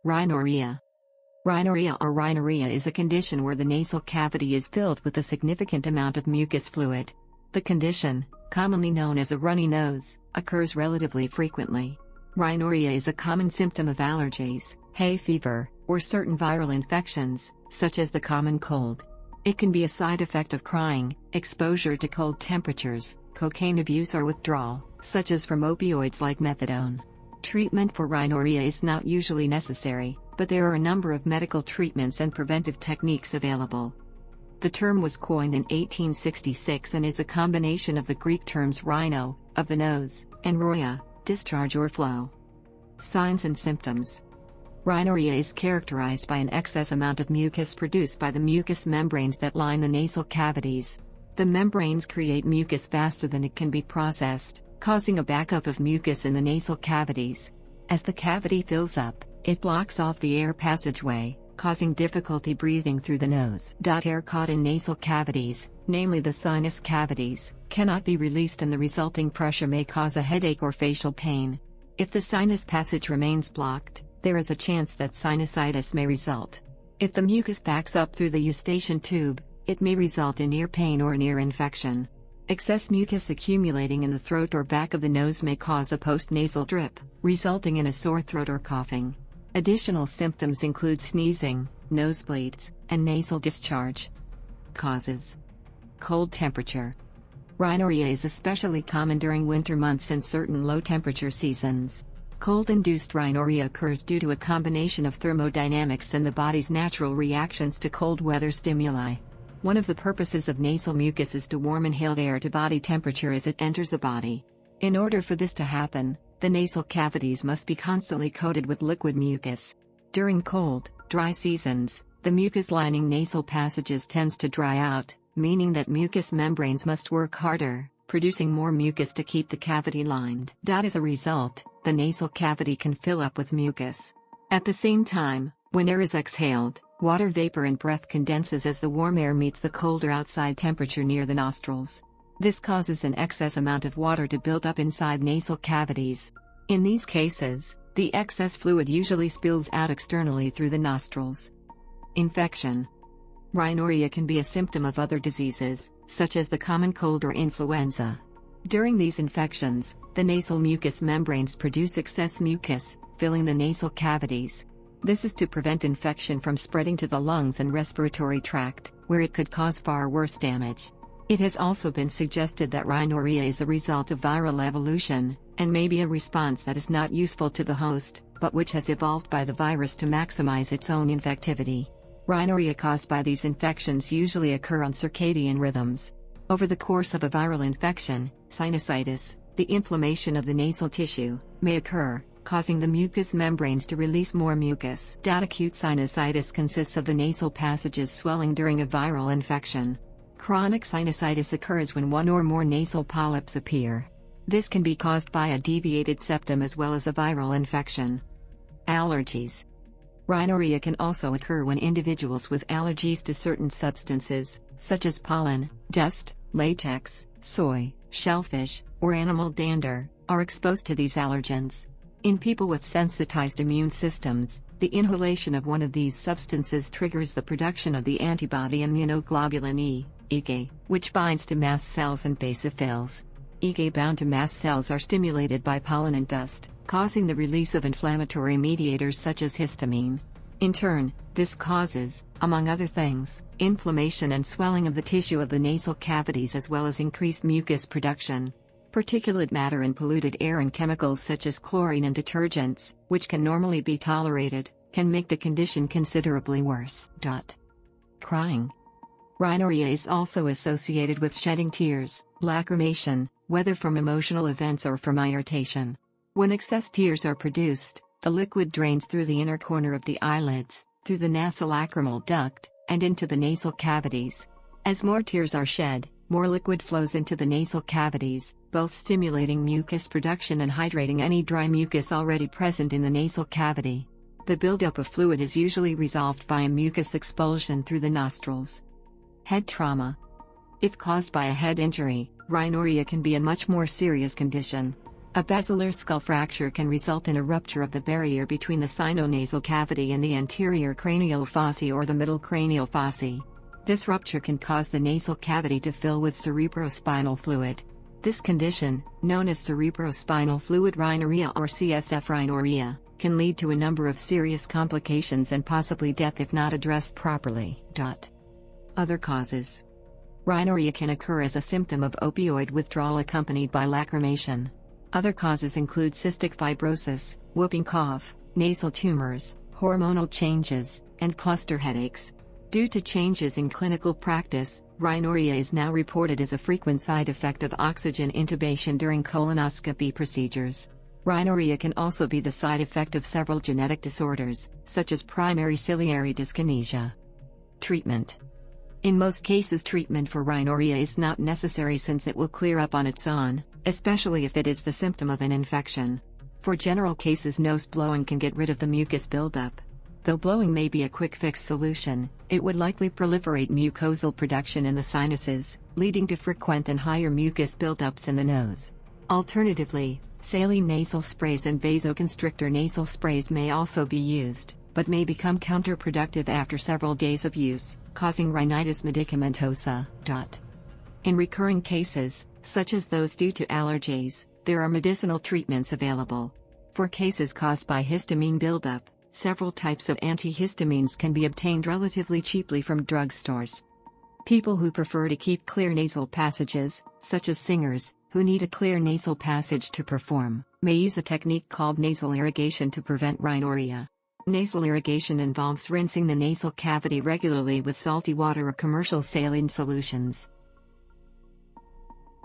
Rhinorrhea. Rhinorrhea or rhinorrhea is a condition where the nasal cavity is filled with a significant amount of mucus fluid. The condition, commonly known as a runny nose, occurs relatively frequently. Rhinorrhea is a common symptom of allergies, hay fever, or certain viral infections, such as the common cold. It can be a side effect of crying, exposure to cold temperatures, cocaine abuse or withdrawal, such as from opioids like methadone. Treatment for rhinorrhea is not usually necessary, but there are a number of medical treatments and preventive techniques available. The term was coined in 1866 and is a combination of the Greek terms rhino, of the nose, and rhoea, discharge or flow. Signs and symptoms. Rhinorrhea is characterized by an excess amount of mucus produced by the mucous membranes that line the nasal cavities. The membranes create mucus faster than it can be processed, causing a backup of mucus in the nasal cavities. As the cavity fills up, it blocks off the air passageway, causing difficulty breathing through the nose. Air caught in nasal cavities, namely the sinus cavities, cannot be released and the resulting pressure may cause a headache or facial pain. If the sinus passage remains blocked, there is a chance that sinusitis may result. If the mucus backs up through the eustachian tube, it may result in ear pain or an ear infection. Excess mucus accumulating in the throat or back of the nose may cause a postnasal drip, resulting in a sore throat or coughing. Additional symptoms include sneezing, nosebleeds, and nasal discharge. Causes: cold temperature. Rhinorrhea is especially common during winter months and certain low-temperature seasons. Cold-induced rhinorrhea occurs due to a combination of thermodynamics and the body's natural reactions to cold weather stimuli. One of the purposes of nasal mucus is to warm inhaled air to body temperature as it enters the body. In order for this to happen, the nasal cavities must be constantly coated with liquid mucus. During cold, dry seasons, the mucus lining nasal passages tends to dry out, meaning that mucous membranes must work harder, producing more mucus to keep the cavity lined. As a result, the nasal cavity can fill up with mucus. At the same time, when air is exhaled, water vapor and breath condenses as the warm air meets the colder outside temperature near the nostrils. This causes an excess amount of water to build up inside nasal cavities. In these cases, the excess fluid usually spills out externally through the nostrils. Infection. Rhinorrhea can be a symptom of other diseases, such as the common cold or influenza. During these infections, the nasal mucous membranes produce excess mucus, filling the nasal cavities. This is to prevent infection from spreading to the lungs and respiratory tract, where it could cause far worse damage. It has also been suggested that rhinorrhea is a result of viral evolution, and may be a response that is not useful to the host, but which has evolved by the virus to maximize its own infectivity. Rhinorrhea caused by these infections usually occur on circadian rhythms. Over the course of a viral infection, sinusitis, the inflammation of the nasal tissue, may occur, causing the mucous membranes to release more mucus. Acute sinusitis consists of the nasal passages swelling during a viral infection. Chronic sinusitis occurs when one or more nasal polyps appear. This can be caused by a deviated septum as well as a viral infection. Allergies. Rhinorrhea can also occur when individuals with allergies to certain substances, such as pollen, dust, latex, soy, shellfish, or animal dander, are exposed to these allergens. In people with sensitized immune systems, the inhalation of one of these substances triggers the production of the antibody immunoglobulin E, IgA, which binds to mast cells and basophils. IgA bound to mast cells are stimulated by pollen and dust, causing the release of inflammatory mediators such as histamine. In turn, this causes, among other things, inflammation and swelling of the tissue of the nasal cavities as well as increased mucus production. Particulate matter and polluted air and chemicals such as chlorine and detergents, which can normally be tolerated, can make the condition considerably worse. Crying. Rhinorrhea is also associated with shedding tears, lacrimation, whether from emotional events or from irritation. When excess tears are produced, the liquid drains through the inner corner of the eyelids, through the nasolacrimal duct, and into the nasal cavities. As more tears are shed, more liquid flows into the nasal cavities, both stimulating mucus production and hydrating any dry mucus already present in the nasal cavity. The buildup of fluid is usually resolved by a mucus expulsion through the nostrils. Head trauma. If caused by a head injury, rhinorrhea can be a much more serious condition. A basilar skull fracture can result in a rupture of the barrier between the sinonasal cavity and the anterior cranial fossa or the middle cranial fossa. This rupture can cause the nasal cavity to fill with cerebrospinal fluid. This condition, known as cerebrospinal fluid rhinorrhea or CSF rhinorrhea, can lead to a number of serious complications and possibly death if not addressed properly. Other causes. Rhinorrhea can occur as a symptom of opioid withdrawal accompanied by lacrimation. Other causes include cystic fibrosis, whooping cough, nasal tumors, hormonal changes, and cluster headaches. Due to changes in clinical practice, rhinorrhea is now reported as a frequent side effect of oxygen intubation during colonoscopy procedures. Rhinorrhea can also be the side effect of several genetic disorders, such as primary ciliary dyskinesia. Treatment. In most cases, treatment for rhinorrhea is not necessary since it will clear up on its own, especially if it is the symptom of an infection. For general cases, nose blowing can get rid of the mucus buildup. Though blowing may be a quick fix solution, it would likely proliferate mucosal production in the sinuses, leading to frequent and higher mucus buildups in the nose. Alternatively, saline nasal sprays and vasoconstrictor nasal sprays may also be used, but may become counterproductive after several days of use, causing rhinitis medicamentosa. In recurring cases, such as those due to allergies, there are medicinal treatments available. For cases caused by histamine buildup, several types of antihistamines can be obtained relatively cheaply from drugstores. People who prefer to keep clear nasal passages, such as singers, who need a clear nasal passage to perform, may use a technique called nasal irrigation to prevent rhinorrhea. Nasal irrigation involves rinsing the nasal cavity regularly with salty water or commercial saline solutions.